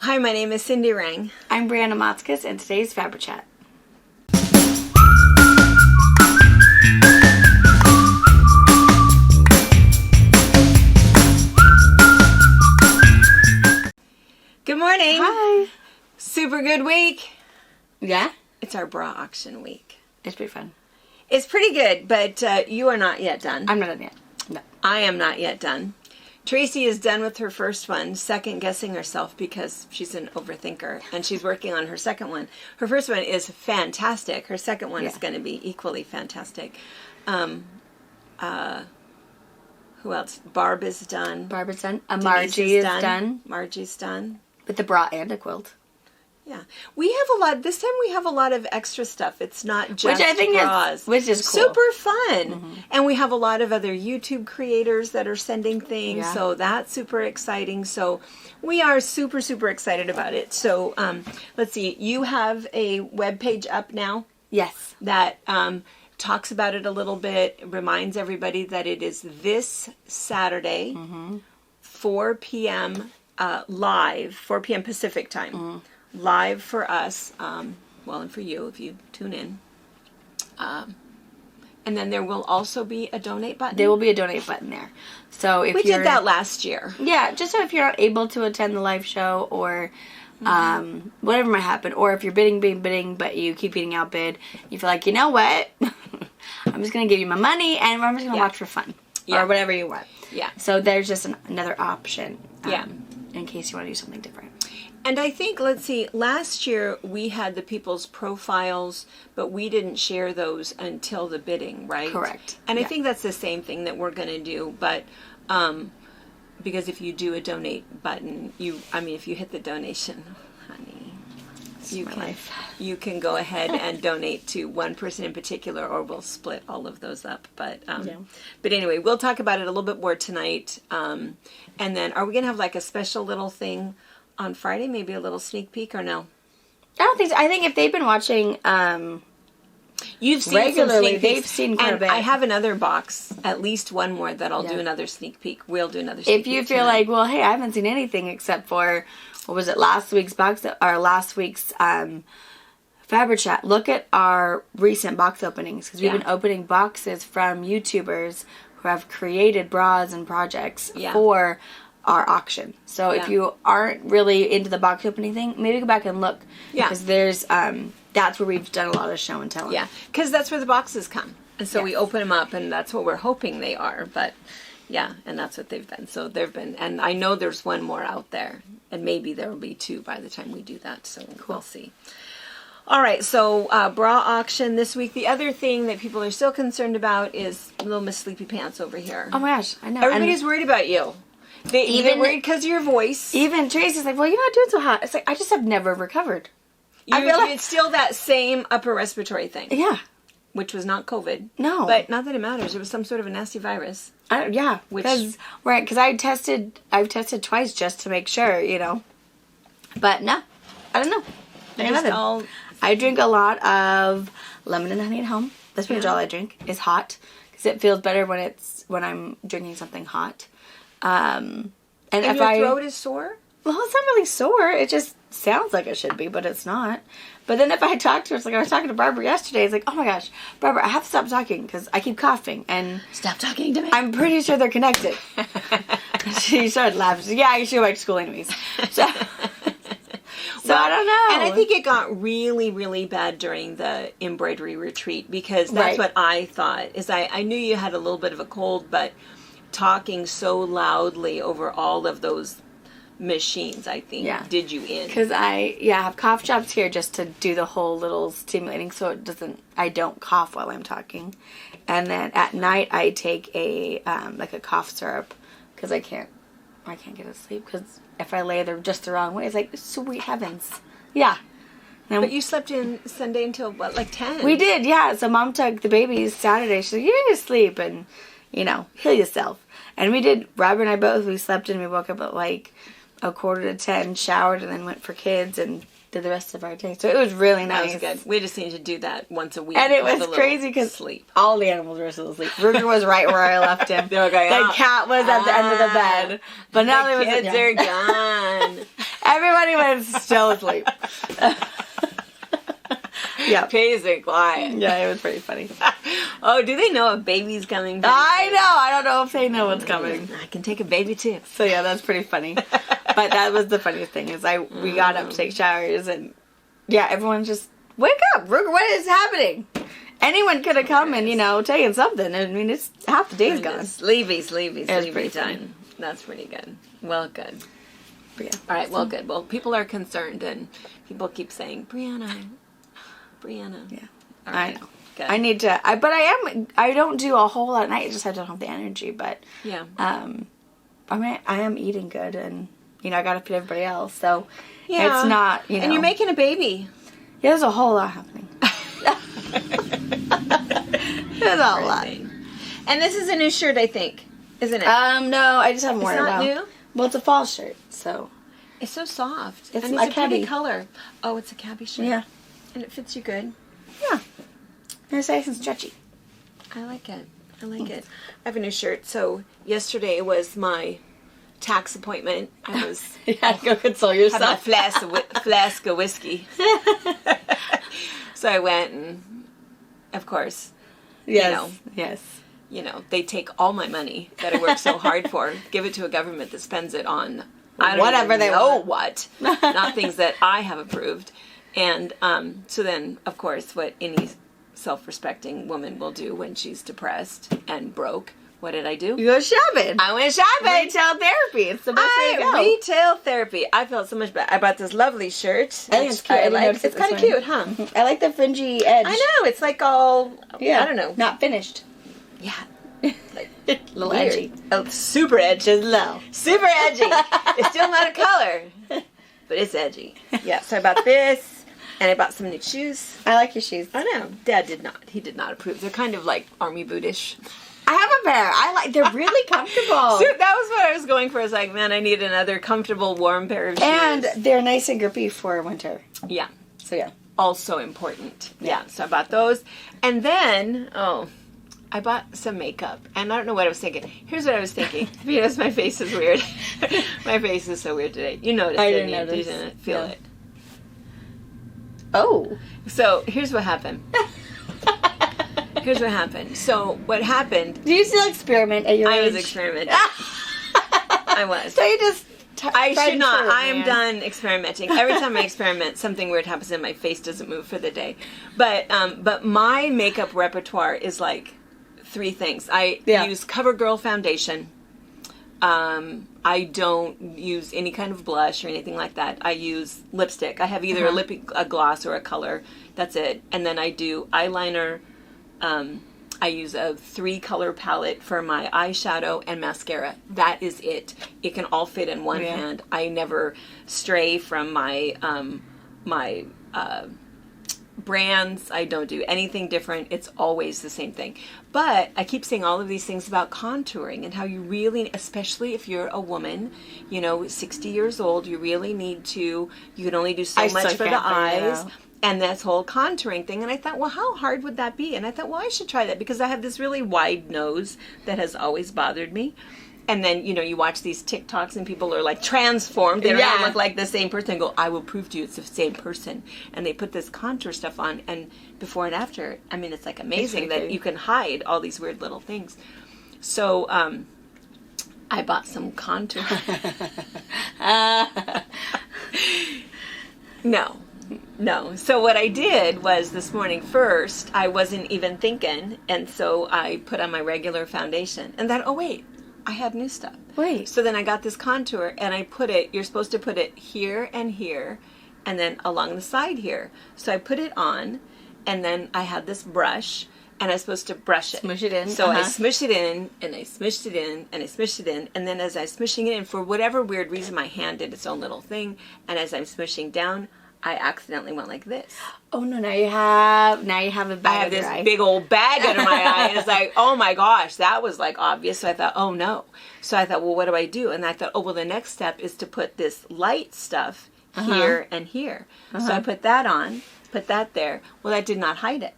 Hi, my name is Cindy Rang. I'm Brianna Motzkus, and today's FabriChat. Good morning. Hi. Super good week. Yeah? It's our bra auction week. It's pretty fun. It's pretty good, but you are not yet done. I'm not done yet. No. I am not yet done. Tracy is done with her first one, second guessing herself because she's an overthinker, and she's working on her second one. Her first one is fantastic. Her second one is going to be equally fantastic. Who else? Barb is done. Barbara's done. Margie is done. Margie's done. With the bra and a quilt. Yeah. We have a lot, this time we have a lot of extra stuff. It's not just Which I think bras. which is cool. Super fun. Mm-hmm. And we have a lot of other YouTube creators that are sending things, so that's super exciting. So we are super, super excited about it. So let's see, you have a web page up now? Yes. That talks about it a little bit, reminds everybody that it is this Saturday, 4 p.m. Live, 4 p.m. Pacific time. Live for us, well, and for you if you tune in. And then there will also be a donate button. There will be a donate button there. So if we did that last year. Yeah, just so if you're not able to attend the live show or whatever might happen, or if you're bidding, but you keep getting outbid, you feel like, you know what? I'm just going to give you my money and I'm just going to watch for fun. Or whatever you want. Yeah. So there's just another option. In case you want to do something different. And I think, let's see, last year we had the people's profiles, but we didn't share those until the bidding, right? Correct. And I think that's the same thing that we're going to do, but because if you do a donate button, if you hit the donation, honey, you can go ahead and donate to one person in particular, or we'll split all of those up. But anyway, we'll talk about it a little bit more tonight. And then, are we going to have like a special little thing on Friday, maybe a little sneak peek, or no? I don't think so. I think if they've been watching you've seen regularly, they've seen quite a bit. I have another box, at least one more, that I'll do another sneak peek. We'll do another sneak peek. If you feel like, well, hey, I haven't seen anything except for, what was it, last week's FabriChat, look at our recent box openings, because we've been opening boxes from YouTubers who have created bras and projects for our auction. So if you aren't really into the box opening thing, maybe go back and look. Yeah. Because there's, that's where we've done a lot of show and telling. Yeah. Because that's where the boxes come. And so we open them up, and that's what we're hoping they are. But, yeah, and that's what they've been. So they've been, and I know there's one more out there. And maybe there will be two by the time we do that. So we'll see. All right, so bra auction this week. The other thing that people are still concerned about is little Miss Sleepy Pants over here. Oh, my gosh. I know. Everybody's worried about you. They're worried because of your voice. Even Tracy's like, well, you're not doing so hot. It's like, I just have never recovered. I feel like it's still that same upper respiratory thing. Yeah. Which was not COVID. No. But not that it matters. It was some sort of a nasty virus. Yeah. Because I've tested twice just to make sure, But no. I don't know. I drink a lot of lemon and honey at home. That's pretty much all I drink. Is hot. Because it feels better when I'm drinking something hot. And if your throat is sore? Well, it's not really sore. It just sounds like it should be, but it's not. But then if I talk to her, it's like I was talking to Barbara yesterday. It's like, oh my gosh, Barbara, I have to stop talking because I keep coughing. And stop talking to me. I'm pretty sure they're connected. She started laughing. She's like, yeah, I should go back to school anyways. So I don't know. And I think it got really, really bad during the embroidery retreat because that's what I thought. Is I knew you had a little bit of a cold, but talking so loudly over all of those machines, I think, did you in. Because I have cough drops here just to do the whole little stimulating so I don't cough while I'm talking. And then at night I take a cough syrup because I can't get to sleep because if I lay there just the wrong way, it's like, sweet heavens. Yeah. But you slept in Sunday until, what, like 10? We did, yeah. So Mom took the babies Saturday. She's like, you need to sleep and, heal yourself. And we did. Robert and I both, we slept in. We woke up at like 9:45, showered, and then went for kids and did the rest of our day. So it was really nice. That was good. We just need to do that once a week. And it was crazy because all the animals were still asleep. Ruger was right where I left him. The cat was at the end of the bed. But now the kids are gone. Everybody was still asleep. Yeah. Peace and quiet. Yeah, it was pretty funny. Oh, do they know a baby's coming? I know. I don't know if they know what's coming. I can take a baby too. So yeah, that's pretty funny. But that was the funniest thing is we got up to take showers and yeah, everyone's just wake up. What is happening? Anyone could have come and taken something. I mean, it's half the day's gone. Sleepy time. Funny. That's pretty good. Well, good. But yeah. All right. Well, good. Well, people are concerned and people keep saying, Brianna. Yeah. All right. I know. Good. I need to. I don't do a whole lot at night. I don't have the energy. But yeah. I am eating good, and I got to feed everybody else. So yeah. it's not. And you're making a baby. Yeah, there's a whole lot happening. There's a lot. And this is a new shirt, I think, isn't it? No, I just haven't worn it. It's not new. Well, it's a fall shirt, so it's so soft. It's and a it's a pretty cabbie color. Oh, it's a cabbie shirt. Yeah. And it fits you good. Yeah. And it's nice and stretchy. I like it. I have a new shirt. So yesterday was my tax appointment. I was you had to go console yourself. Had a flask of whiskey. So I went and, of course, yes, they take all my money that I worked so hard for, give it to a government that spends it on whatever they want. What, not things that I have approved. And so then, of course, what any self-respecting woman will do when she's depressed and broke. What did I do? You go shopping. I went shopping. Retail therapy. It's the best way to go. Retail therapy. I felt so much better. I bought this lovely shirt. I think it's cute. It's kind of cute, huh? I like the fringy edge. I know. It's like all, I don't know. Not finished. Yeah. Like, little weird. edgy. Oh, super edgy. Just low. Super edgy. It's still not a color, but it's edgy. Yeah, so I bought this, and I bought some new shoes. I like your shoes. I know. Dad did not. He did not approve. They're kind of like army bootish. I have a pair. They're really comfortable. So that was what I was going for. I was like, man, I need another comfortable, warm pair of shoes. And they're nice and grippy for winter. Yeah. So yeah. Also important. Yeah. So I bought those. And then, I bought some makeup. And I don't know what I was thinking. Here's what I was thinking. Because my face is weird. My face is so weird today. You noticed, didn't you? You didn't feel it. Oh. So here's what happened. So what happened? Do you still experiment at your age? I was experimenting. I was. So you just... I should not. I am done experimenting. Every time I experiment, something weird happens and my face doesn't move for the day. But my makeup repertoire is like 3 things. I use CoverGirl foundation. I don't use any kind of blush or anything like that. I use lipstick. I have either a gloss or a color. That's it. And then I do eyeliner. I use a 3-color palette for my eyeshadow and mascara. That is it. It can all fit in one hand. I never stray from my brands. I don't do anything different. It's always the same thing. But I keep saying all of these things about contouring and how you really, especially if you're a woman, 60 years old, you really need to, you can only do so much for the eyes. And this whole contouring thing. And I thought, well, how hard would that be? And I thought, well, I should try that because I have this really wide nose that has always bothered me. And then, you watch these TikToks and people are like transformed. They don't even look like the same person. And go, I will prove to you it's the same person. And they put this contour stuff on. And before and after, I mean, it's like amazing that you can hide all these weird little things. So I bought some contour. No. So what I did was this morning first, I wasn't even thinking. And so I put on my regular foundation. And then, I have new stuff. Wait. So then I got this contour and I put it, you're supposed to put it here and here and then along the side here. So I put it on and then I had this brush and I was supposed to brush it. Smush it in. So I smushed it in and I smushed it in and I smushed it in. And then as I was smushing it in, for whatever weird reason, my hand did its own little thing. And as I'm smushing down, I accidentally went like this. Oh no! Now you have a bag. I have this big old bag under my eye, and it's like, oh my gosh, that was like obvious. So I thought, oh no. So I thought, well, what do I do? And I thought, oh well, the next step is to put this light stuff here and here. So I put that on, put that there. Well, that did not hide it.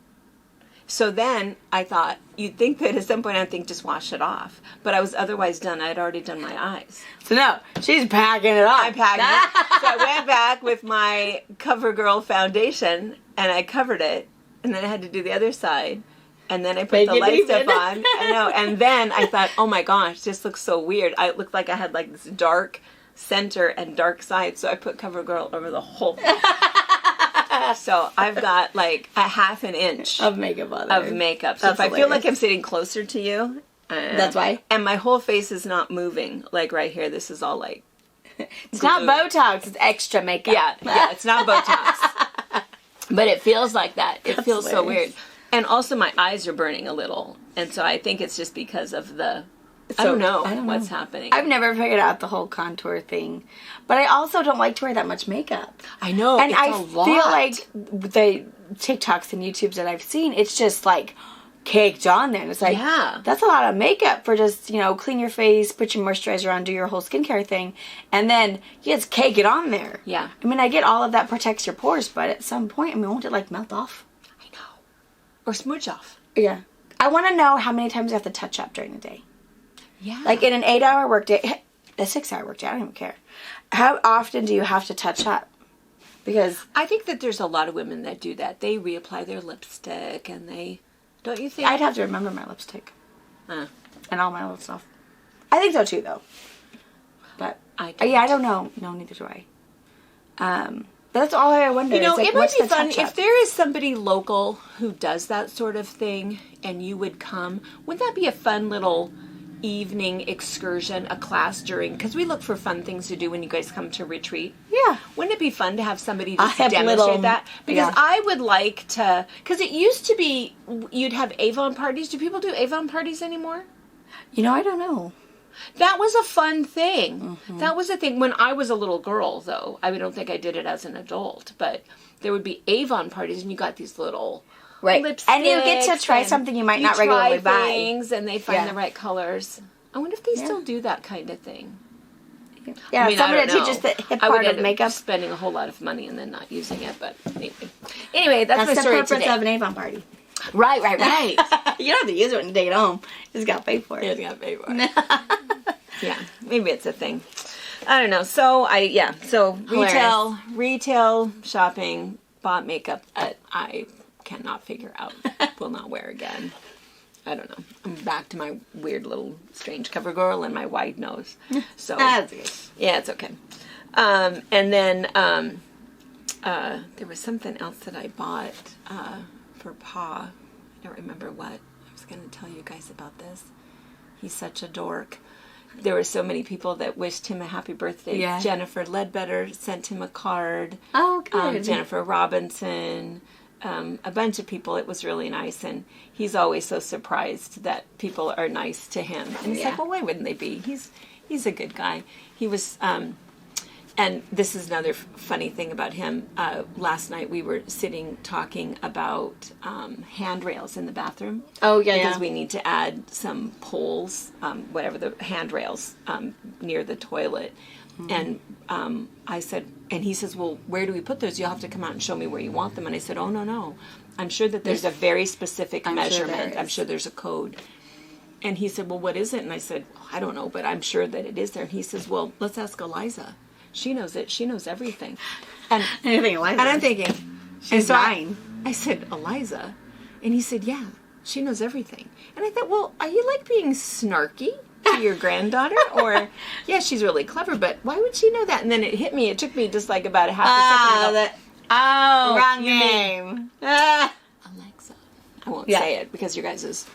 So then I thought, you'd think that at some point I'd think just wash it off. But I was otherwise done. I had already done my eyes. So no, she's packing it up. I'm packing it. So I went back with my CoverGirl foundation and I covered it. And then I had to do the other side. And then I put the light stuff on. I know. And then I thought, oh my gosh, this looks so weird. It looked like I had like this dark center and dark side. So I put CoverGirl over the whole thing. So I've got like a half an inch of makeup on there. Of makeup. So if I feel like I'm sitting closer to you. That's why. And my whole face is not moving. Like right here, this is all like... It's not Botox, it's extra makeup. Yeah, it's not Botox. But it feels like that. It feels so weird. And also my eyes are burning a little. And so I think it's just because of the... I don't know what's happening. I've never figured out the whole contour thing. But I also don't like to wear that much makeup. I know, and it's I a lot. feel like the TikToks and YouTubes that I've seen, it's just like caked on there. And it's like, that's a lot of makeup for just, clean your face, put your moisturizer on, do your whole skincare thing. And then you just cake it on there. Yeah. I mean, I get all of that protects your pores, but at some point, won't it like melt off? I know. Or smudge off. Yeah. I want to know how many times you have to touch up during the day. Yeah. Like in an 8-hour workday, a 6-hour workday, I don't even care. How often do you have to touch up? Because I think that there's a lot of women that do that. They reapply their lipstick and they, don't you think? I'd have to remember my lipstick. And all my little stuff. I think so too, though. But, I don't know. No, neither do I. But that's all I wonder. It might be fun if there is somebody local who does that sort of thing and you would come. Wouldn't that be a fun little evening excursion, a class because we look for fun things to do when you guys come to retreat. Yeah. Wouldn't it be fun to have somebody just demonstrate that? Because I would like to, because it used to be you'd have Avon parties. Do people do Avon parties anymore? I don't know. That was a fun thing. Mm-hmm. That was a thing when I was a little girl, though. I don't think I did it as an adult, but there would be Avon parties and you got these little... Right, and you get to try something you might not regularly buy. Things and they find the right colors. I wonder if they still do that kind of thing. Yeah, somebody that teaches the hip part of makeup. Spending a whole lot of money and then not using it, but anyway, that's my story the purpose of an Avon party. Right. You don't have to use it when you take it home. You just got to pay for it. You just got to pay for it. Yeah, maybe it's a thing. I don't know. So retail shopping, bought makeup that I cannot figure out, will not wear again. I don't know. I'm back to my weird little strange CoverGirl and my wide nose. So that's good. Yeah, it's okay. And then there was something else that I bought for Pa. I don't remember what. I was going to tell you guys about this. He's such a dork. There were so many people that wished him a happy birthday. Yeah. Jennifer Ledbetter sent him a card. Oh, good. Jennifer Robinson. A bunch of people. It was really nice, and he's always so surprised that people are nice to him. And he's like, well, why wouldn't they be? He's a good guy. He was, and this is another funny thing about him. Last night we were sitting talking about handrails in the bathroom. Oh, yeah, because we need to add some poles, whatever the handrails near the toilet. Mm-hmm. And I said, and he says, well, where do we put those? You'll have to come out and show me where you want them. And I said, oh, no. I'm sure that there's a very specific measurement. I'm sure there's a code. And he said, well, what is it? And I said, I don't know, but I'm sure that it is there. And he says, well, let's ask Eliza. She knows it. She knows everything. And Eliza. And I'm thinking, she's 9. I said, Eliza? And he said, yeah, she knows everything. And I thought, well, are you like being snarky to your granddaughter? Or, yeah, she's really clever, but why would she know that? And then it hit me. It took me just like about a half a second. Wrong name. Alexa. I won't say it because your guys'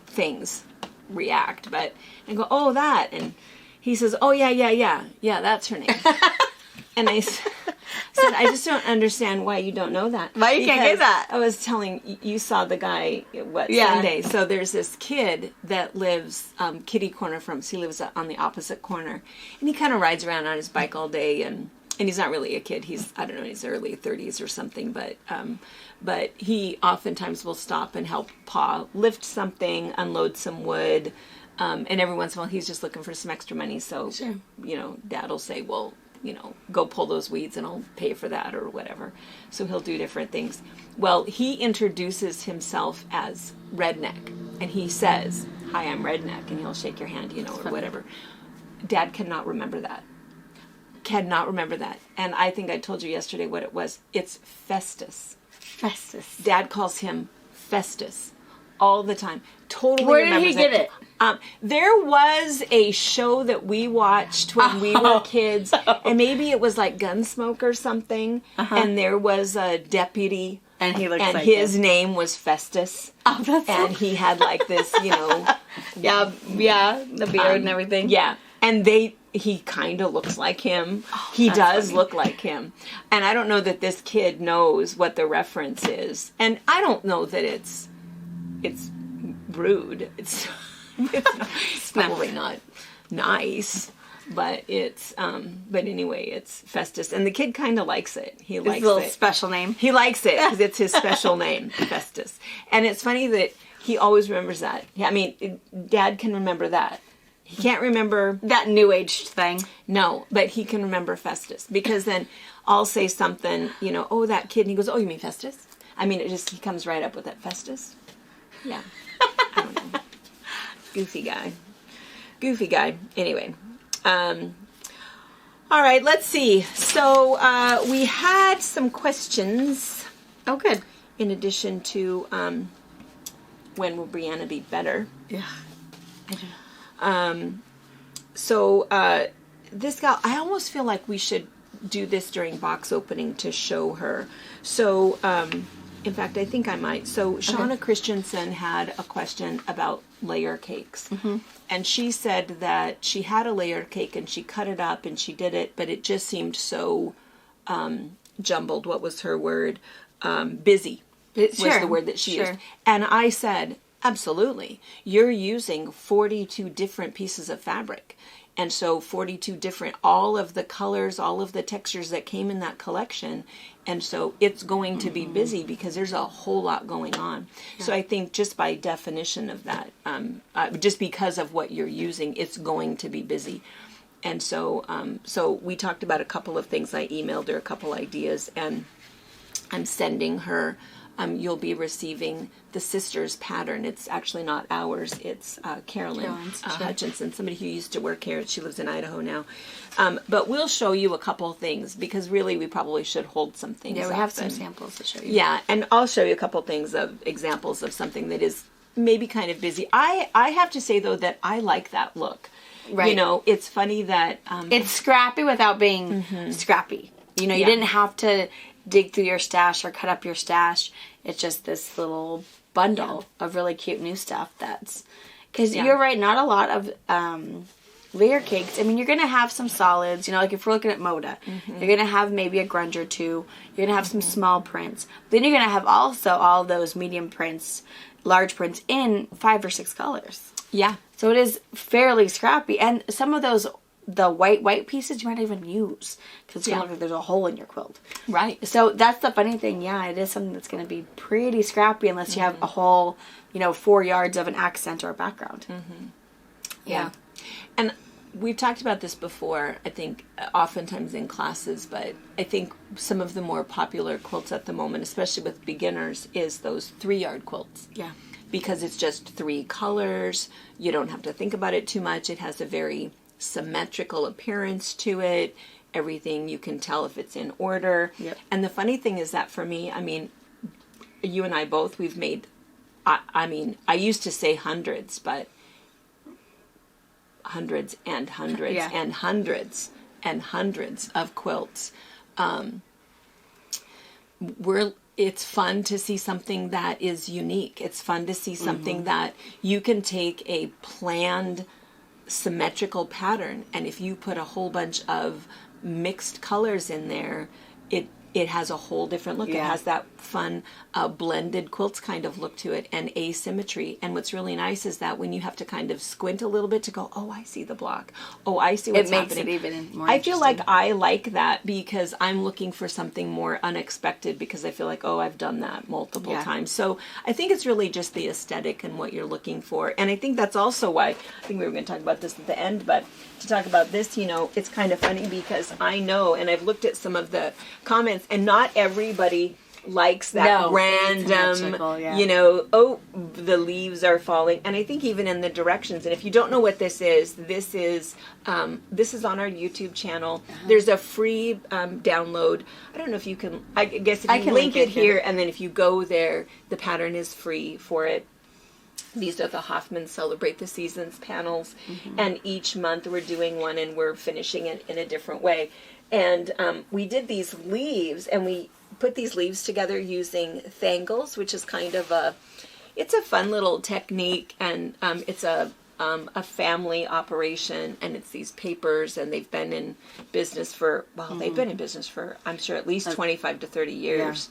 things react, but I go, oh, that. And he says, oh, yeah, that's her name. And I said, I just don't understand why you don't know that. Why you can't get that? I was telling, you saw the guy, Sunday. So there's this kid that lives kitty corner from us. He lives on the opposite corner. And he kind of rides around on his bike all day. And he's not really a kid. He's, I don't know, in his early 30s or something. But he oftentimes will stop and help Pa lift something, unload some wood. And every once in a while, he's just looking for some extra money. So, Dad will say, well, go pull those weeds and I'll pay for that or whatever. So he'll do different things. Well, he introduces himself as Redneck, and he says, "Hi, I'm Redneck," and he'll shake your hand, or whatever. Dad cannot remember that. Cannot remember that. And I think I told you yesterday what it was. It's Festus. Festus. Dad calls him Festus all the time. Totally Where did remembers he get it? There was a show that we watched when we were kids, and maybe it was like Gunsmoke or something, and there was a deputy, and he looked and like his name was Festus. Oh, that's and he had like this, yeah, the beard and everything. Yeah, and he kind of looks like him. Oh, he does look like him. And I don't know that this kid knows what the reference is. And I don't know that it's rude. It's probably not nice. But but anyway, it's Festus. And the kid kind of likes it. He likes his little it. special name. He likes it because it's his special name, Festus. And it's funny that he always remembers that. I mean, Dad can remember that. He can't remember that new age thing. No, but he can remember Festus, because then I'll say something, oh, that kid, and he goes, "Oh, you mean Festus?" I mean, he comes right up with that, Festus. Yeah. I don't know. Goofy guy. Anyway. All right, let's see. So we had some questions. Oh, good. In addition to when will Brianna be better? Yeah. I don't know. This gal, I almost feel like we should do this during box opening to show her. So, in fact, I think I might. So, Shauna Christensen had a question about layer cakes. Mm-hmm. And she said that she had a layer cake and she cut it up and she did it, but it just seemed so jumbled. What was her word? Busy was the word that she used. And I said, absolutely. You're using 42 different pieces of fabric. And so 42 different, all of the colors, all of the textures that came in that collection. And so it's going to be busy because there's a whole lot going on. Yeah. So I think just by definition of that, just because of what you're using, it's going to be busy. And so we talked about a couple of things. I emailed her a couple ideas, and I'm sending her. You'll be receiving the sisters pattern. It's actually not ours. It's Carolyn Hutchinson, somebody who used to work here. She lives in Idaho now. But we'll show you a couple of things, because really we probably should hold some things. Yeah, we have some samples to show you. Yeah, and I'll show you a couple of things of examples of something that is maybe kind of busy. I have to say, though, that I like that look. Right. It's funny that... it's scrappy without being scrappy. You didn't have to dig through your stash or cut up your stash. It's just this little bundle of really cute new stuff. Because you're right, not a lot of layer cakes. I mean, you're going to have some solids, like if we're looking at Moda, you're going to have maybe a grunge or two. You're going to have some small prints. Then you're going to have also all those medium prints, large prints in 5 or 6 colors. Yeah. So it is fairly scrappy. And some of those, the white pieces, you might not even use, because it's going to look like there's a hole in your quilt. Right. So that's the funny thing. Yeah, it is something that's going to be pretty scrappy unless you have a whole, 4 yards of an accent or a background. Mm-hmm. Yeah. And we've talked about this before, I think, oftentimes in classes, but I think some of the more popular quilts at the moment, especially with beginners, is those 3-yard quilts. Yeah. Because it's just 3 colors. You don't have to think about it too much. It has a very symmetrical appearance to it. Everything, you can tell if it's in order. Yep. And the funny thing is that for me, I mean, you and I both, we've made, I used to say hundreds, but hundreds and hundreds and hundreds and hundreds of quilts. It's fun to see something that is unique. It's fun to see something that you can take a planned, symmetrical pattern, and if you put a whole bunch of mixed colors in there, it has a whole different look. It has that fun blended quilts kind of look to it and asymmetry. And what's really nice is that when you have to kind of squint a little bit to go, oh, I see the block. Oh, I see what's happening. It makes it even more I feel like I like that because I'm looking for something more unexpected because I feel like, oh, I've done that multiple times. So I think it's really just the aesthetic and what you're looking for. And I think that's also why, I think we were going to talk about this at the end, but to talk about this, you know, it's kind of funny because I know, and I've looked at some of the comments, and not everybody likes that random, you know, oh, the leaves are falling. And I think even in the directions, and if you don't know what this is on our YouTube channel. There's a free download. I don't know if you can, I guess if you link it here, and then if you go there, the pattern is free for it. These are the Hoffman Celebrate the Seasons panels, and each month we're doing one and we're finishing it in a different way. And we did these leaves, and we put these leaves together using thangles, which is kind of it's a fun little technique, and it's a family operation, and it's these papers, and they've been in business for, they've been in business for, I'm sure, at least 25 to 30 years.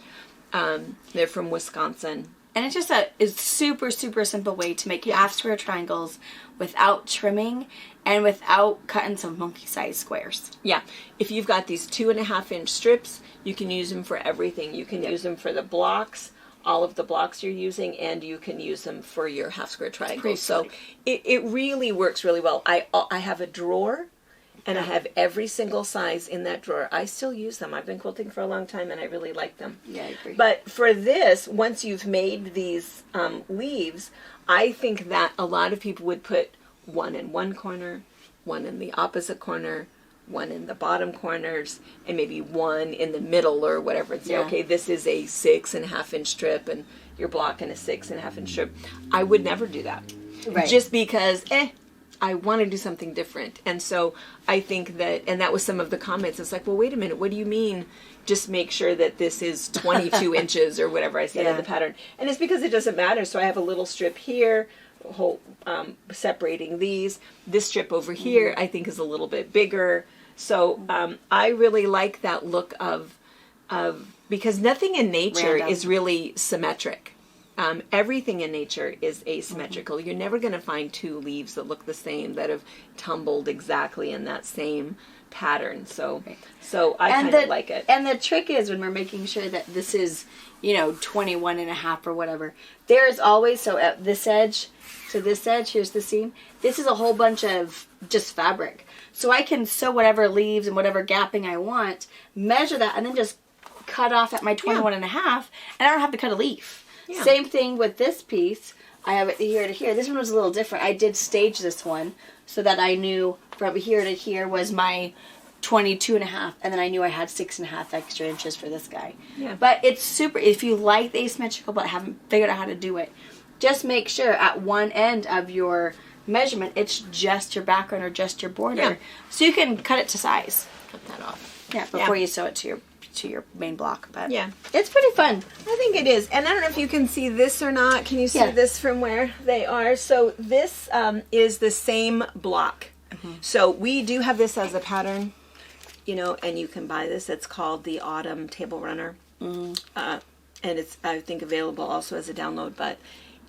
Yeah. They're from Wisconsin. And it's just a super, super simple way to make half square triangles without trimming and without cutting some monkey-sized squares. Yeah. If you've got these 2.5-inch strips, you can use them for everything. You can use them for the blocks, all of the blocks you're using, and you can use them for your half square triangles. So it really works really well. I have a drawer, and I have every single size in that drawer. I still use them. I've been quilting for a long time, and I really like them. Yeah, I agree. But for this, once you've made these leaves, I think that a lot of people would put one in one corner, one in the opposite corner, one in the bottom corners, and maybe one in the middle or whatever. And say, okay, this is a 6.5-inch strip, and you're blocking a 6.5-inch strip. I would never do that. Right. Just because, I want to do something different. And so I think that, and that was some of the comments. It's like, well, wait a minute. What do you mean? Just make sure that this is 22 inches or whatever I said in the pattern. And it's because it doesn't matter. So I have a little strip here, whole, separating these. This strip over here, I think, is a little bit bigger. So I really like that look of because nothing in nature is really symmetric. Everything in nature is asymmetrical. You're never going to find two leaves that look the same, that have tumbled exactly in that same pattern. So I kind of like it. And the trick is when we're making sure that this is, 21.5 or whatever, there's always, so at this edge to this edge, here's the seam. This is a whole bunch of just fabric. So I can sew whatever leaves and whatever gapping I want, measure that, and then just cut off at my 21.5, and I don't have to cut a leaf. Yeah. Same thing with this piece. I have it here to here. This one was a little different. I did stage this one so that I knew from here to here was my 22.5, and then I knew I had 6.5 extra inches for this guy. Yeah. But it's super, if you like the asymmetrical but haven't figured out how to do it, just make sure at one end of your measurement, it's just your background or just your border. Yeah. So you can cut it to size. Cut that off. Yeah, before you sew it to your main block. But yeah, it's pretty fun. I think it is. And I don't know if you can see this or not. Can you see this from where they are? So this is the same block. So we do have this as a pattern, and you can buy this. It's called the Autumn Table Runner. And it's, I think, available also as a download. But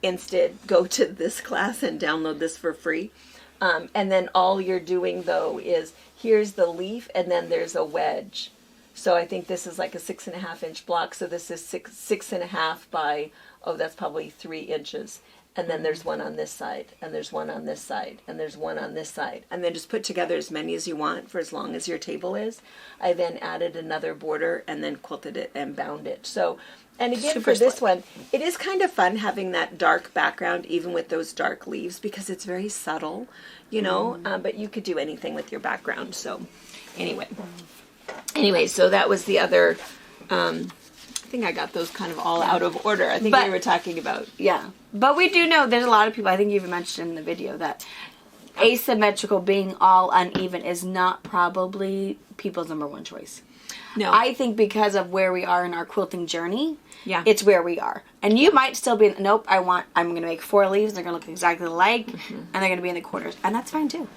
instead, go to this class and download this for free. And then all you're doing, though, is here's the leaf, and then there's a wedge. So I think this is like a 6.5-inch block. So this is 6.5 by, that's probably 3 inches. And then there's one on this side, and there's one on this side, and there's one on this side. And then just put together as many as you want for as long as your table is. I then added another border and then quilted it and bound it. So, and again, for this one, it is kind of fun having that dark background, even with those dark leaves, because it's very subtle, but you could do anything with your background. So Anyway, so that was the other, I think I got those kind of all out of order. I think we were talking about. Yeah. But we do know there's a lot of people, I think you even mentioned in the video, that asymmetrical, being all uneven, is not probably people's number one choice. No. I think because of where we are in our quilting journey, it's where we are. And you might still be, nope, I'm going to make 4 leaves, they're going to look exactly alike, and they're going to be in the quarters. And that's fine too.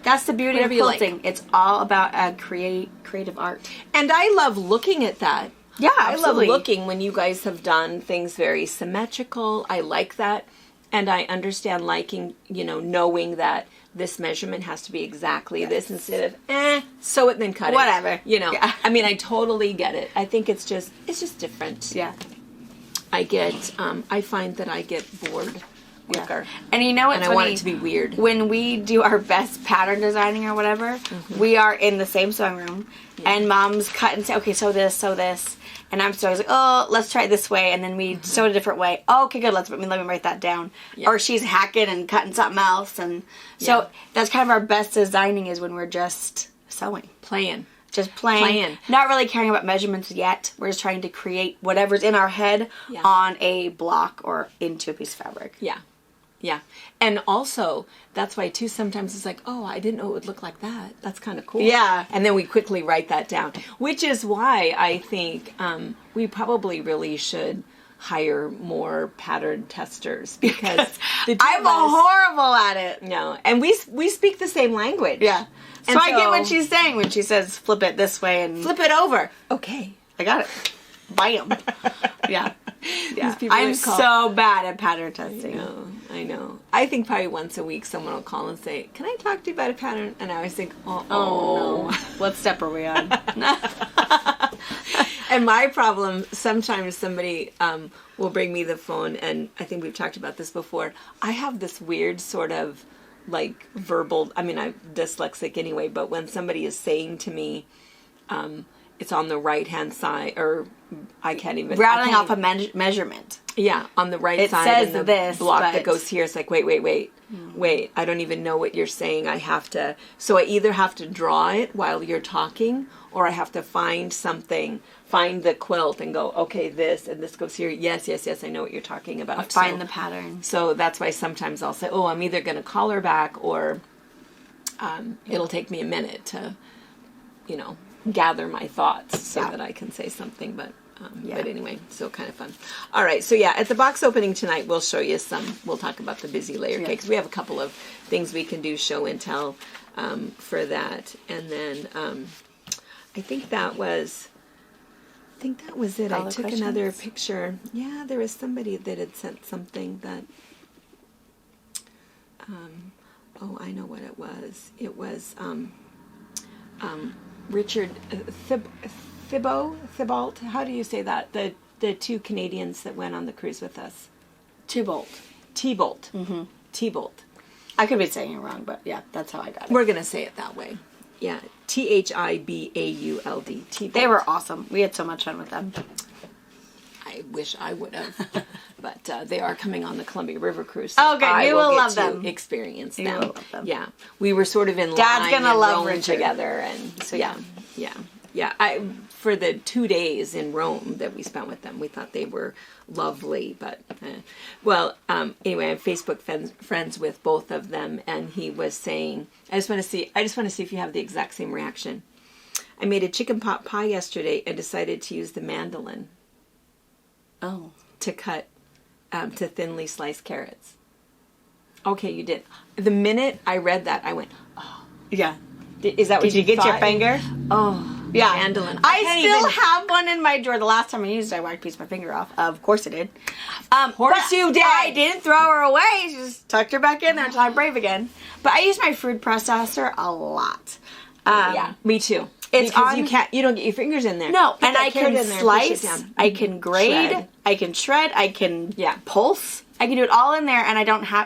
That's the beauty of quilting. It's all about creative art. And I love looking at that. Yeah, absolutely. I love looking when you guys have done things very symmetrical. I like that. And I understand liking, knowing that this measurement has to be exactly this instead of, sew it, then cut it. Whatever. Yeah. I mean, I totally get it. I think it's just different. Yeah. I find that I get bored quicker. Yeah. And you know what's funny? I want it to be weird. When we do our best pattern designing or whatever, we are in the same sewing room, and Mom's cut and say, okay, sew this, and I'm still like, oh, let's try it this way, and then we sew it a different way. Oh, okay, good. Let me write that down. Yeah. Or she's hacking and cutting something else, and so that's kind of our best designing is when we're just sewing, just playing, not really caring about measurements yet. We're just trying to create whatever's in our head on a block or into a piece of fabric. Yeah. Yeah. And also, that's why, too, sometimes it's like, oh, I didn't know it would look like that. That's kind of cool. Yeah. And then we quickly write that down, which is why I think we probably really should hire more pattern testers because I'm horrible at it. No. And we speak the same language. Yeah. So I get what she's saying when she says flip it this way and flip it over. Okay. I got it. Bam. Yeah. I'm so bad at pattern testing. I know. I think probably once a week someone will call and say, can I talk to you about a pattern? And I always think, oh no. What step are we on? And my problem, sometimes somebody will bring me the phone, and I think we've talked about this before. I have this weird sort of like verbal, I'm dyslexic anyway, but when somebody is saying to me, it's on the right-hand side, or I can't even... Rattling off a measurement. Yeah, on the right side. It says and the block that goes here. It's like, wait. I don't even know what you're saying. So I either have to draw it while you're talking, or I have to find the quilt and go, okay, this, and this goes here. Yes, I know what you're talking about. Find the pattern. So that's why sometimes I'll say, I'm either going to call her back, or it'll take me a minute to, gather my thoughts so that I can say something, but anyway, so kind of fun. All right, so at the box opening tonight, we'll show you we'll talk about the busy layer cakes. We have a couple of things we can do show and tell for that, and then I think that was it. I took another picture. Yeah, there was somebody that had sent something that I know what it was. It was Richard Thibault. How do you say that? The two Canadians that went on the cruise with us. Thibault. Mm-hmm. Thibault. I could be saying it wrong, but that's how I got it. We're going to say it that way. Yeah. Thibauld. Thibault. They were awesome. We had so much fun with them. I wish I would have. But they are coming on the Columbia River cruise. So okay, we will love them. Experience them. You will love them. Yeah. We were sort of in Dad's line gonna love Rome Richard. together. And so, yeah. For the 2 days in Rome that we spent with them, we thought they were lovely. But, anyway, I'm Facebook friends with both of them. And he was saying, I just want to see if you have the exact same reaction. I made a chicken pot pie yesterday and decided to use the mandolin. Oh. To cut, to thinly slice carrots. Okay, you did. The minute I read that, I went, oh. Yeah. Is that what you get your finger? Oh. Yeah. Mandolin. I still have one in my drawer. The last time I used it, I whacked a piece of my finger off. Of course I did. Of course you did. I didn't throw her away. She just tucked her back in there until I'm brave again. But I use my food processor a lot. Me too. It's because you don't get your fingers in there. No, and I can slice, I can grade, I can shred, I can pulse. I can do it all in there, and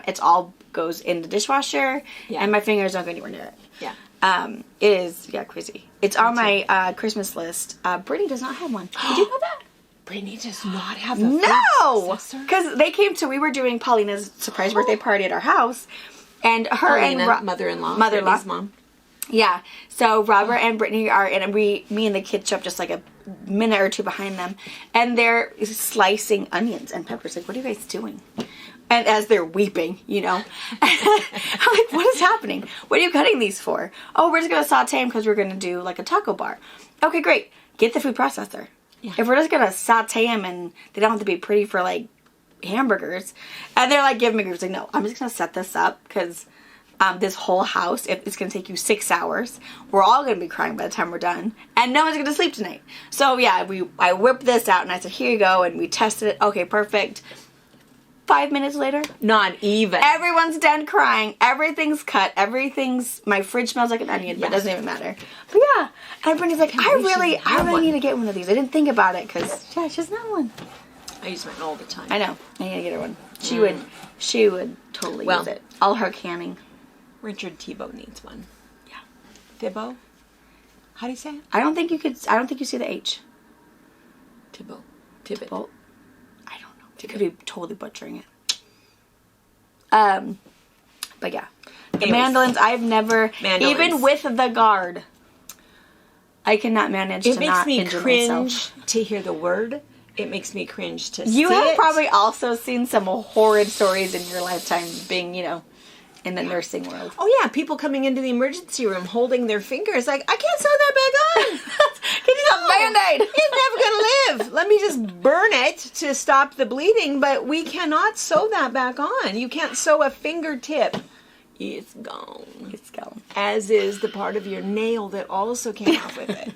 it's all goes in the dishwasher, and my fingers don't go anywhere near it. Yeah. It is, crazy. It's on my Christmas list. Brittany does not have one. Did you know that? Brittany does not have a food processor? Because they came we were doing Paulina's surprise birthday party at our house, and her and mother-in-law's mom. Yeah, so Robert and Brittany are in, me and the kids show up just like a minute or two behind them, and they're slicing onions and peppers. Like, what are you guys doing? And as they're weeping, I'm like, what is happening? What are you cutting these for? Oh, we're just going to saute them because we're going to do like a taco bar. Okay, great. Get the food processor. Yeah. If we're just going to saute them and they don't have to be pretty for like hamburgers, and they're like giving me grief. Like, no, I'm just going to set this up because this whole house, if it's going to take you 6 hours, we're all going to be crying by the time we're done, and no one's going to sleep tonight. So yeah, I whipped this out, and I said, here you go, and we tested it. Okay, perfect. 5 minutes later, not even. Everyone's done crying. Everything's cut. My fridge smells like an onion, but it doesn't even matter. But yeah, and Brittany's like, I really need to get one of these. I didn't think about it, because she doesn't have one. I use mine all the time. I know. I need to get her one. She would totally use it. All her canning. Richard Thibault needs one. Yeah. Thibault? How do you say it? I don't think you see the H. Thibault. Thibault. I don't know. You could be totally butchering it. But yeah. The mandolins, I've never, even with the guard, I cannot manage to not injure myself. It makes me cringe to hear the word. It makes me cringe to see it. You have probably also seen some horrid stories in your lifetime being, in the nursing world. Oh, yeah. People coming into the emergency room holding their fingers like, I can't sew that back on. Get yourself a Band-Aid. It's never going to live. Let me just burn it to stop the bleeding, but we cannot sew that back on. You can't sew a fingertip. It's gone. It's gone. As is the part of your nail that also came off with it.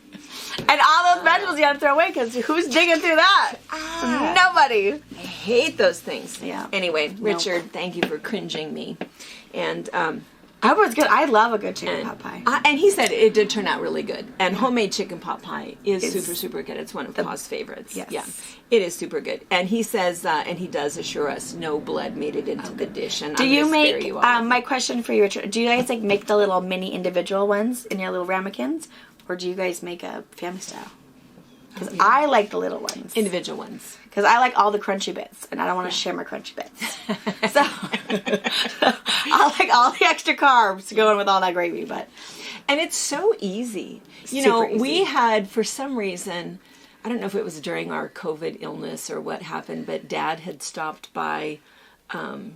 And all those vegetables you have to throw away, because who's digging through that? Nobody. I hate those things. Yeah. Anyway, Richard, thank you for cringing me. And I was good. I love a good chicken pot pie. And he said it did turn out really good. And homemade chicken pot pie is super, super good. It's one of Pa's favorites. Yes. Yeah. It is super good. And he says, and he does assure us, no blood made it into the dish. And do you make, my question for you, Richard, do you guys make the little mini individual ones in your little ramekins? Or do you guys make a family style? Because I like the little ones. Individual ones. Because I like all the crunchy bits, and I don't want to share my crunchy bits. So, I like all the extra carbs going with all that gravy, but... And it's so easy. Easy. We had, for some reason, I don't know if it was during our COVID illness or what happened, but Dad had stopped by the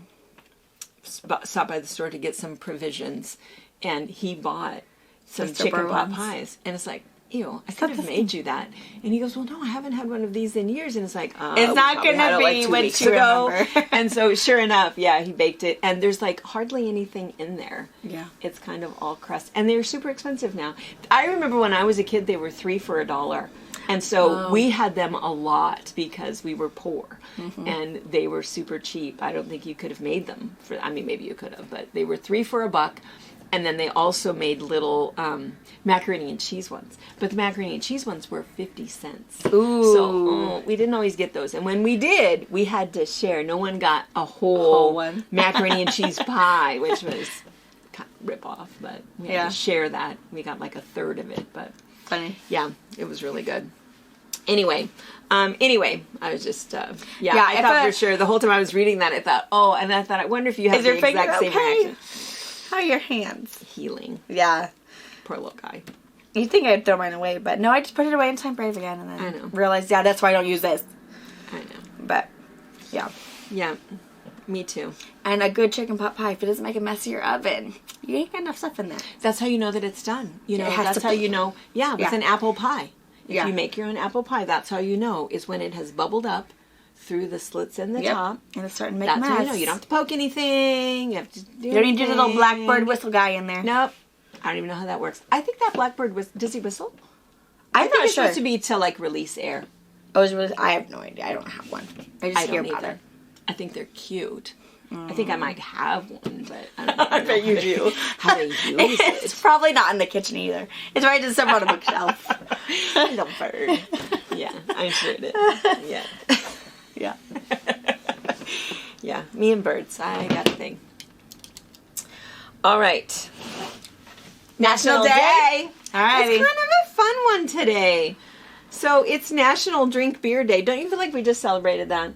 store to get some provisions, and he bought some chicken pot pies. And it's like, ew, I could have made you that. And he goes, well, no, I haven't had one of these in years. And it's like, it's not going to be what you remember. And so sure enough, he baked it. And there's hardly anything in there. Yeah. It's kind of all crust. And they're super expensive now. I remember when I was a kid, they were 3 for $1. And so we had them a lot because we were poor. Mm-hmm. And they were super cheap. I don't think you could have made them. Maybe you could have, but they were 3 for $1. And then they also made little macaroni and cheese ones. But the macaroni and cheese ones were 50 cents. Ooh. So we didn't always get those. And when we did, we had to share. No one got a whole one. macaroni and cheese pie, which was kind of rip-off. But we had to share that. We got a third of it. But funny. Yeah, it was really good. Anyway, I was just, I thought for sure, the whole time I was reading that, I thought, I wonder if you have the exact same reaction. How are your hands? Healing. Yeah. Poor little guy. You'd think I'd throw mine away, but no, I just put it away in time brave again, and then realized, that's why I don't use this. I know. But, yeah. Yeah, me too. And a good chicken pot pie, if it doesn't make a mess of your oven, you ain't got enough stuff in there. That's how you know that it's done. That's how you know, with an apple pie. If you make your own apple pie, that's how you know, is when it has bubbled up through the slits in the top. And it's starting to make a mess. That's how you know. You don't have to poke anything. You have to do You don't need your little blackbird whistle guy in there. Nope. I don't even know how that works. I think that blackbird does he whistle? I'm not it's sure. supposed to be to release air. I have no idea. I don't have one. I just hear about it. I think they're cute. I think I might have one, but I don't know. I bet you do. How they use it. It's probably not in the kitchen either. It's right just up on a bookshelf. Little bird. Yeah, I'm sure it is. Yeah. Yeah. Yeah, me and birds. I got a thing. All right. National Day. All right. It's kind of a fun one today. So it's National Drink Beer Day. Don't you feel like we just celebrated that?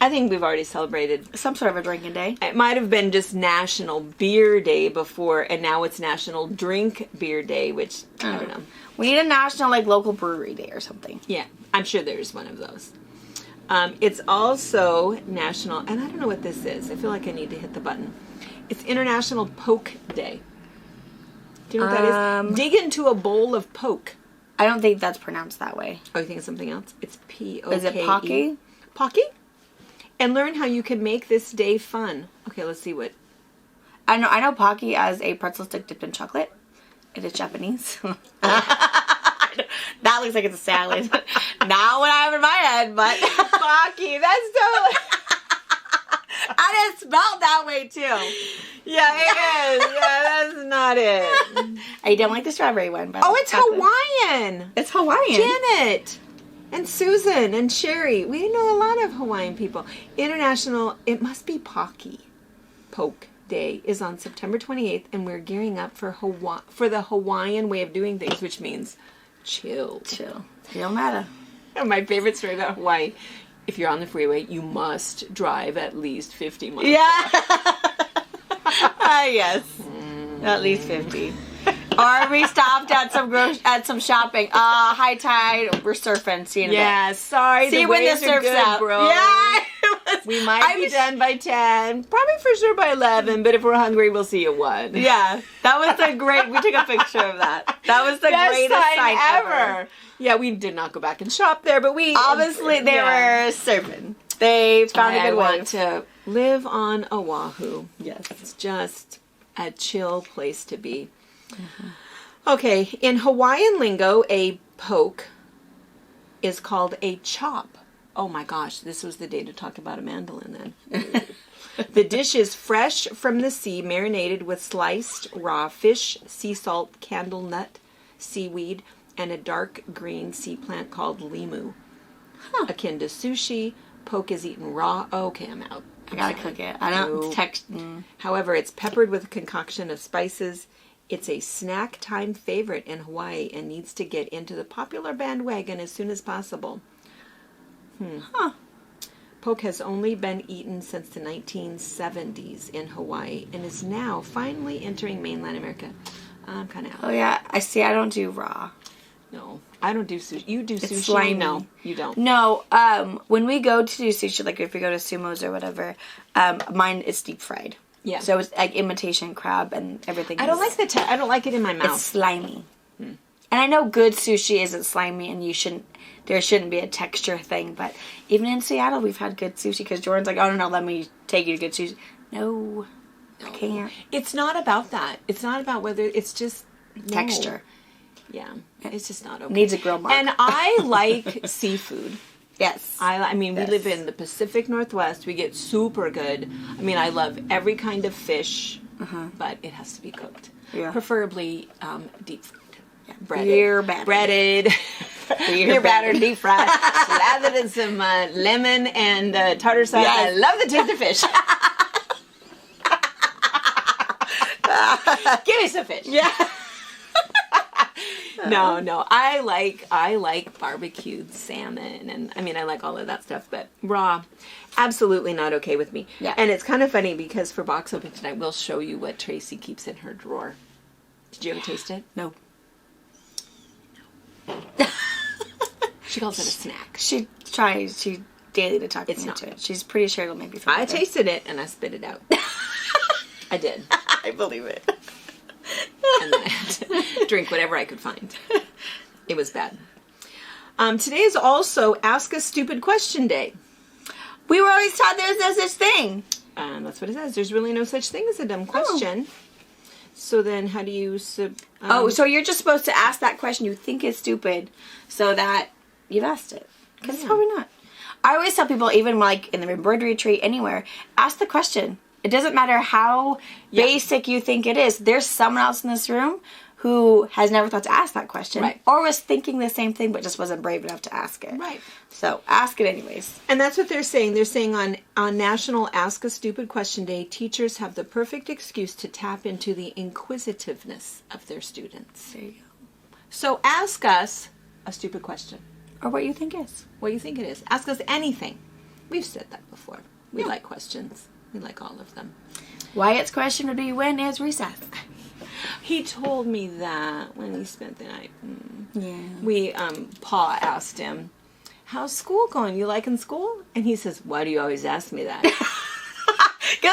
I think we've already celebrated some sort of a drinking day. It might have been just National Beer Day before, and now it's National Drink Beer Day, which I don't know. We need a national local brewery day or something. Yeah, I'm sure there's one of those. It's also National, and I don't know what this is. I feel like I need to hit the button. It's International Poke Day. Do you know what that is? Dig into a bowl of poke. I don't think that's pronounced that way. Oh, you think it's something else? It's P-O-K-E. Is it Pocky? Pocky? And learn how you can make this day fun. Okay, let's see what. I know Pocky as a pretzel stick dipped in chocolate. It is Japanese. That looks like it's a salad. Not what I have in my head, but Pocky, that's totally... and it's spelled that way too. Yeah, it is. Yeah, that's not it. I don't like the strawberry one, but It's Hawaiian. It's Hawaiian. Janet and Susan and Sherry. We know a lot of Hawaiian people. International, it must be Poke Day is on September 28th, and we're gearing up for the Hawaiian way of doing things, which means chill. Chill. It don't matter. And my favorite story about Hawaii, if you're on the freeway, you must drive at least 50 miles. Yeah. Yes. At least 50. Or we stopped at some shopping. High tide, we're surfing. See you in a bit. Yeah, sorry. See the when the waves are surf's good, out. bro. Yeah. We might be done by 10. Probably for sure by 11. But if we're hungry, we'll see you at 1. Yeah. That was we took a picture of that. That was the Best greatest sign ever. Yeah, we did not go back and shop there, but we... Obviously, they were surfing. They found a good I way. want to live on Oahu. Yes. It's just a chill place to be. Mm-hmm. Okay, in Hawaiian lingo, a poke is called a chop. Oh my gosh, this was the day to talk about a mandolin then. The dish is fresh from the sea, marinated with sliced raw fish, sea salt, candle nut, seaweed, and a dark green sea plant called limu. Akin to sushi, poke is eaten raw. Okay, I'm out. I gotta cook it. I don't However, it's peppered with a concoction of spices. It's a snack time favorite in Hawaii and needs to get into the popular bandwagon as soon as possible. Poke has only been eaten since the 1970s in Hawaii and is now finally entering mainland America. I'm kind of out. Oh yeah, I see. I don't do raw. No, I don't do sushi. You do sushi? Slimy. No, you don't. No, when we go to do sushi, like if we go to Sumo's or whatever, mine is deep fried. Yeah. So it's like imitation crab and everything. I don't like I don't like it in my mouth. It's slimy. And I know good sushi isn't slimy, and there shouldn't be a texture thing. But even in Seattle, we've had good sushi because Jordan's like, oh no, let me take you to good sushi. No, I can't. It's not about that. It's not about whether it's just Texture. Yeah, it's just not okay. Needs a grill mark. And I like seafood. Yes. I mean, we live in the Pacific Northwest. We get super good. I mean, I love every kind of fish, but it has to be cooked. Yeah. Preferably deep fried. Yeah. Breaded. Breaded. Beer battered, deep fried. Slathered in some lemon and tartar sauce. Yes. I love the taste of fish. Give me some fish. Yeah. No. I like barbecued salmon, and I mean I like all of that stuff, but raw, absolutely not okay with me. Yeah. And it's kind of funny because for box opening tonight, we'll show you what Tracy keeps in her drawer. Did you ever taste it? No. She calls it a snack. She tries. She daily to talk me into it. She's pretty sure it'll make me feel better. I tasted it and I spit it out. I did. I believe it. And then I had to drink whatever I could find. It was bad. Today is also Ask a Stupid Question Day. We were always taught there's no such thing. That's what it says. There's really no such thing as a dumb question. So then how do you... so you're just supposed to ask that question you think is stupid so that you've asked it. Because it's probably not. I always tell people, even like in the embroidery tree, anywhere, ask the question. It doesn't matter how basic you think it is. There's someone else in this room who has never thought to ask that question. Right. Or was thinking the same thing but just wasn't brave enough to ask it. Right. So ask it anyways. And that's what they're saying. They're saying on National Ask a Stupid Question Day, teachers have the perfect excuse to tap into the inquisitiveness of their students. There you go. So ask us a stupid question. Or what you think is. What you think it is. Ask us anything. We've said that before. We like questions. We like all of them. Wyatt's question would be, when is recess? He told me that when he spent the night. Yeah. Pa asked him, how's school going? You liking school? And he says, why do you always ask me that? Because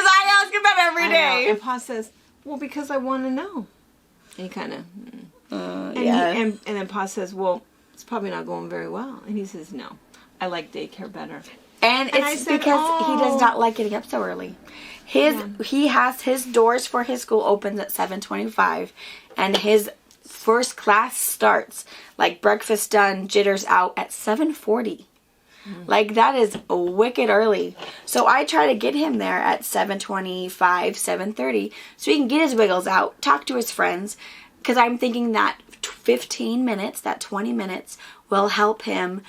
I ask him that every day. And Pa says, well, because I want to know. And he kind of... and then Pa says, well, it's probably not going very well. And he says, no. I like daycare better. And it's because he does not like getting up so early. He has his doors for his school opens at 7:25, and his first class starts, like breakfast done, jitters out at 7:40. Like, that is wicked early. So I try to get him there at 7:25, 7:30, so he can get his wiggles out, talk to his friends, because I'm thinking that 15 minutes, that 20 minutes will help him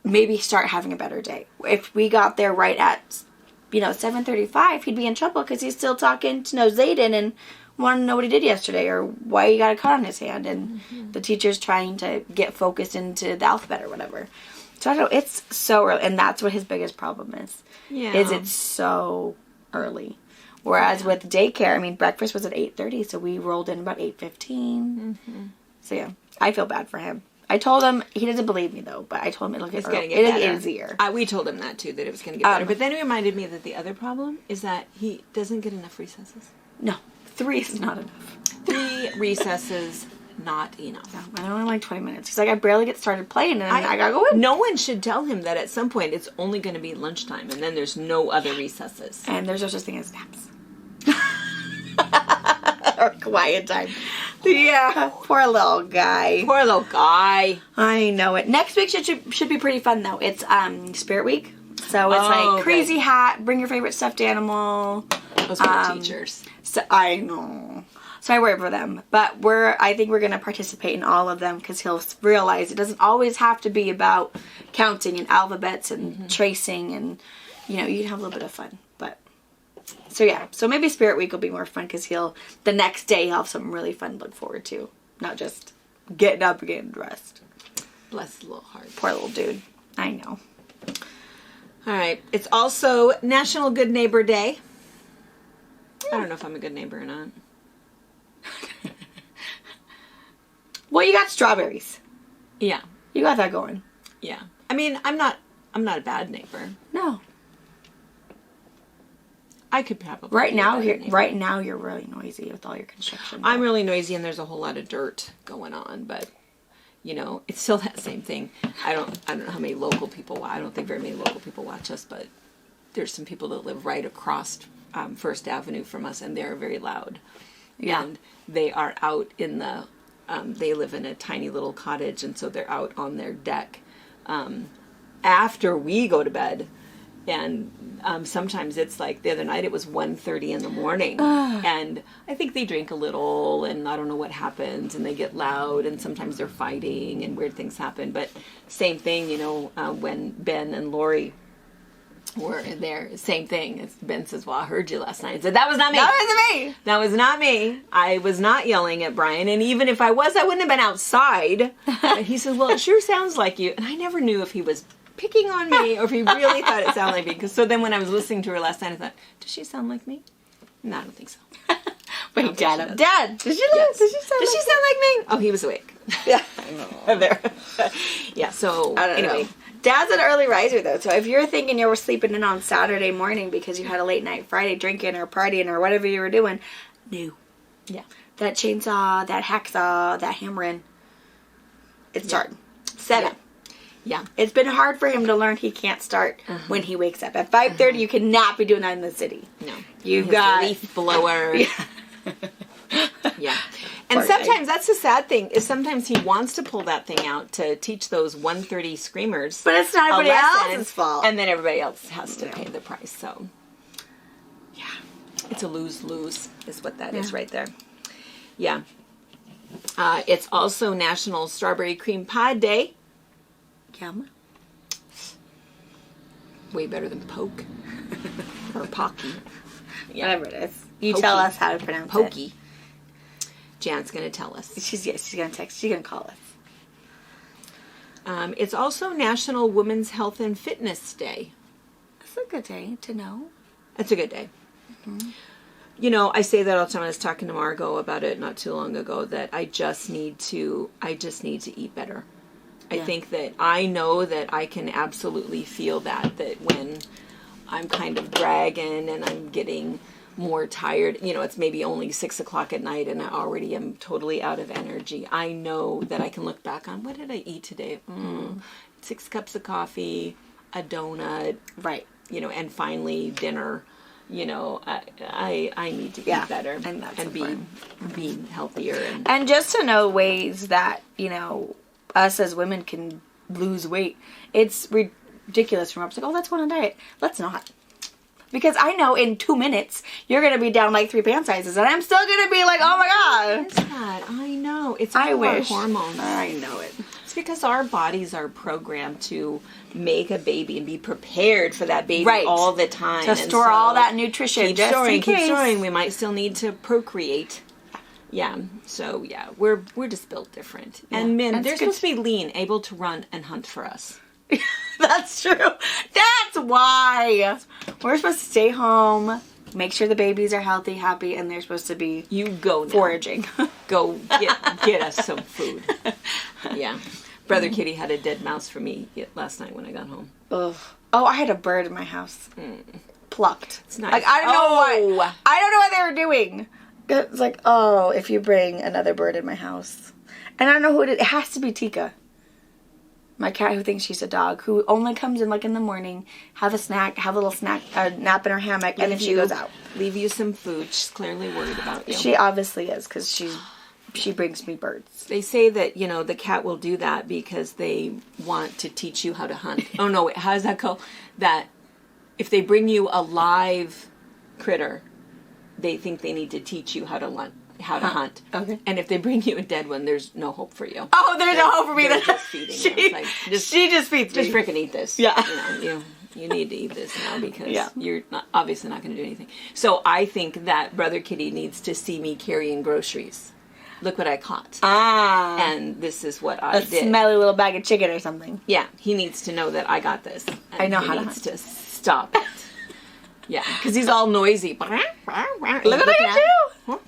maybe start having a better day. If we got there right at, 7:35, he'd be in trouble because he's still talking to Zayden and want to know what he did yesterday or why he got a cut on his hand, and the teacher's trying to get focused into the alphabet or whatever. So I don't know, it's so early, and that's what his biggest problem is. Yeah. Is it's so early. Whereas with daycare, breakfast was at 8:30, so we rolled in about 8:15. So yeah, I feel bad for him. I told him, he doesn't believe me though, but I told him it'll get easier. We told him that too, that it was going to get better. But then it reminded me that the other problem is that he doesn't get enough recesses. No, 3 is not enough. 3 recesses, not enough. No, I only like 20 minutes. He's like, I barely get started playing and I gotta go in. No one should tell him that at some point it's only going to be lunchtime and then there's no other recesses. And there's no such thing as naps. Or quiet time. Yeah, poor little guy. Poor little guy. I know it. Next week should be pretty fun though. It's Spirit Week, so it's like crazy hat, bring your favorite stuffed animal. Those are teachers. So I know. So I worry for them, but I think we're gonna participate in all of them because he'll realize it doesn't always have to be about counting and alphabets and tracing, and you can have a little bit of fun. So maybe Spirit Week will be more fun because the next day he'll have something really fun to look forward to. Not just getting up and getting dressed. Bless his little heart. Poor little dude. I know. All right. It's also National Good Neighbor Day. I don't know if I'm a good neighbor or not. Well, you got strawberries. Yeah. You got that going. Yeah. I'm not a bad neighbor. No. I could probably. Right now, you're really noisy with all your construction. I'm really noisy, and there's a whole lot of dirt going on. But it's still that same thing. I don't know how many local people. I don't think very many local people watch us, but there's some people that live right across First Avenue from us, and they're very loud. Yeah. And they are out in the. They live in a tiny little cottage, and so they're out on their deck after we go to bed. And sometimes it's like the other night it was 1:30 in the morning, and I think they drink a little, and I don't know what happens, and they get loud, and sometimes they're fighting, and weird things happen. But same thing, when Ben and Lori were there, same thing. Ben says, "Well, I heard you last night." I said, "That was not me. That wasn't me. That was not me. I was not yelling at Brian, and even if I was, I wouldn't have been outside." And he says, "Well, it sure sounds like you." And I never knew if he was picking on me or if he really thought it sounded like me. So then when I was listening to her last night, I thought, does she sound like me? No, I don't think so. Wait, Dad, does she sound like me? Oh, he was awake. Yeah, I know. There. Yeah, so I don't know. Dad's an early riser though, so if you're thinking you were sleeping in on Saturday morning because you had a late night Friday drinking or partying or whatever you were doing, no. Yeah. That chainsaw, that hacksaw, that hammering, it's starting. 7. Yeah. It's been hard for him to learn he can't start when he wakes up. At 5:30, you cannot be doing that in the city. No. You've got leaf blower. Yeah. And sometimes that's the sad thing, is sometimes he wants to pull that thing out to teach those 1:30 screamers. But it's not everybody else's fault. And then everybody else has to pay the price. So, yeah. It's a lose-lose is what that is right there. Yeah. It's also National Strawberry Cream Pie Day. Yum. Way better than poke. Or pocky. Yeah. Whatever it is. You tell us how to pronounce Pokey. it. Jan's going to tell us. She's going to text. She's going to call us. It's also National Women's Health and Fitness Day. That's a good day to know. That's a good day. Mm-hmm. I say that all the time. I was talking to Margot about it not too long ago, that I just need to eat better. I think that I know that I can absolutely feel that when I'm kind of dragging and I'm getting more tired, it's maybe only 6 o'clock at night and I already am totally out of energy. I know that I can look back on, what did I eat today? 6 cups of coffee, a donut, right? You know, and finally dinner. You know, I need to eat better and be healthier. And just to know ways that, you know, us as women can lose weight. It's ridiculous from like, oh, let's go on a diet. Let's not. Because I know in 2 minutes, you're going to be down like 3 pant sizes. And I'm still going to be like, oh my God. What is that? I know. It's all our hormones. I know it. It's because our bodies are programmed to make a baby and be prepared for that baby all the time. To store all that nutrition. Keep storing. We might still need to procreate. Yeah. So, yeah, we're just built different. Yeah. And men, they're supposed to be lean, able to run and hunt for us. That's true. That's why. We're supposed to stay home, make sure the babies are healthy, happy, and they're supposed to be foraging. Go get us some food. Yeah. Brother Kitty had a dead mouse for me last night when I got home. Ugh. Oh, I had a bird in my house. Plucked. It's nice. Like, I don't know what. I don't know what they were doing. It's like, oh, if you bring another bird in my house. And I don't know who it is. It has to be Tika. My cat who thinks she's a dog, who only comes in like in the morning, have a little snack, nap in her hammock, and then she goes out. Leave you some food. She's clearly worried about you. She obviously is, because she brings me birds. They say that, you know, the cat will do that because they want to teach you how to hunt. Oh no, wait, how does that go? That if they bring you a live critter, they think they need to teach you how to hunt. Okay. And if they bring you a dead one, there's no hope for you. Oh, there's no hope for me. They're just feeding you. She just feeds me. Just freaking eat this. Yeah. You know, you need to eat this now because you're obviously not going to do anything. So I think that Brother Kitty needs to see me carrying groceries. Look what I caught. And this is what I did. A smelly little bag of chicken or something. Yeah. He needs to know that I got this. And I know how to hunt. He needs to stop it. Yeah, because he's all noisy. Look what I do!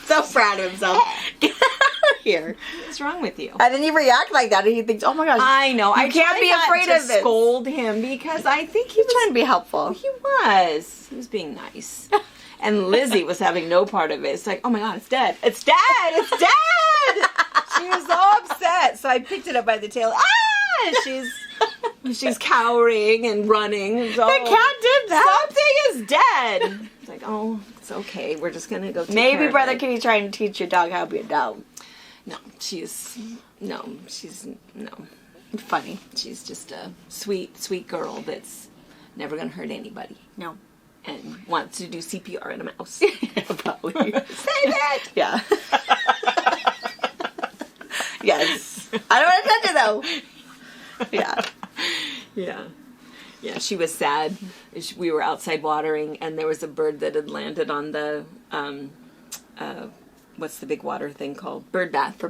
So proud of himself. Get out of here. What's wrong with you? And then you react like that and he thinks, oh my gosh. I know. I can't be afraid of this. Scold him because I think he was trying to be helpful. He was. He was being nice. And Lizzie was having no part of it. It's like, oh my God, it's dead. It's dead. It's dead. She was so upset. So I picked it up by the tail. And she's cowering and running. So, the cat did that. Something is dead. It's like, oh, it's okay. We're just going to go take Maybe care Brother of it. Kitty's trying to teach your dog how to be a dog. No, she's funny. She's just a sweet girl that's never going to hurt anybody. No. And wants to do CPR on a mouse. Probably. Say that! Yeah. Yes. I don't want to touch it though. Yeah, she was sad. We were outside watering, and there was a bird that had landed on the, what's the big water thing called? Bird bath.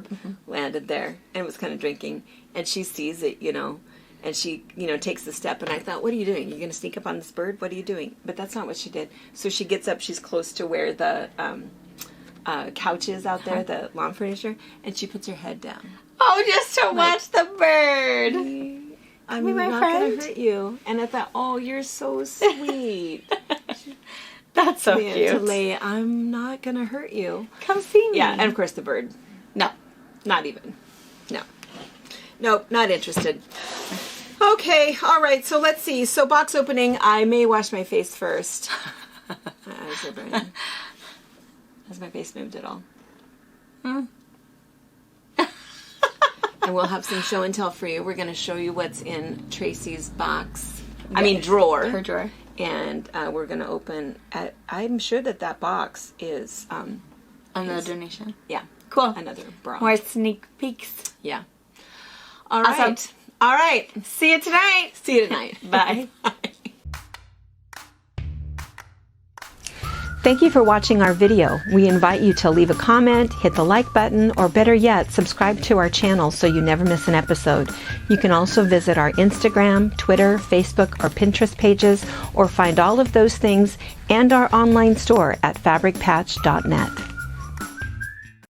Landed there, and was kind of drinking. And she sees it, you know, and she, you know, takes the step. And I thought, what are you doing? You're going to sneak up on this bird? What are you doing? But that's not what she did. So she gets up. She's close to where the couch is out there, the lawn furniture, and she puts her head down. Oh, just to watch the bird. I'm not going to hurt you. And I thought, oh, you're so sweet. That's so cute. I'm not going to hurt you. Come see me. Yeah, and of course the bird. No, not even. No. Nope, not interested. Okay, all right, so let's see. So box opening, I may wash my face first. Has my face moved at all? And we'll have some show and tell for you. We're going to show you what's in Tracy's box. Yes. I mean drawer. Her drawer. And we're going to open. I'm sure that box is another donation. Yeah. Cool. Another bra. More sneak peeks. Yeah. All right. Awesome. All right. See you tonight. See you tonight. Bye. Thank you for watching our video. We invite you to leave a comment, hit the like button, or better yet, subscribe to our channel so you never miss an episode. You can also visit our Instagram, Twitter, Facebook, or Pinterest pages, or find all of those things and our online store at FabricPatch.net.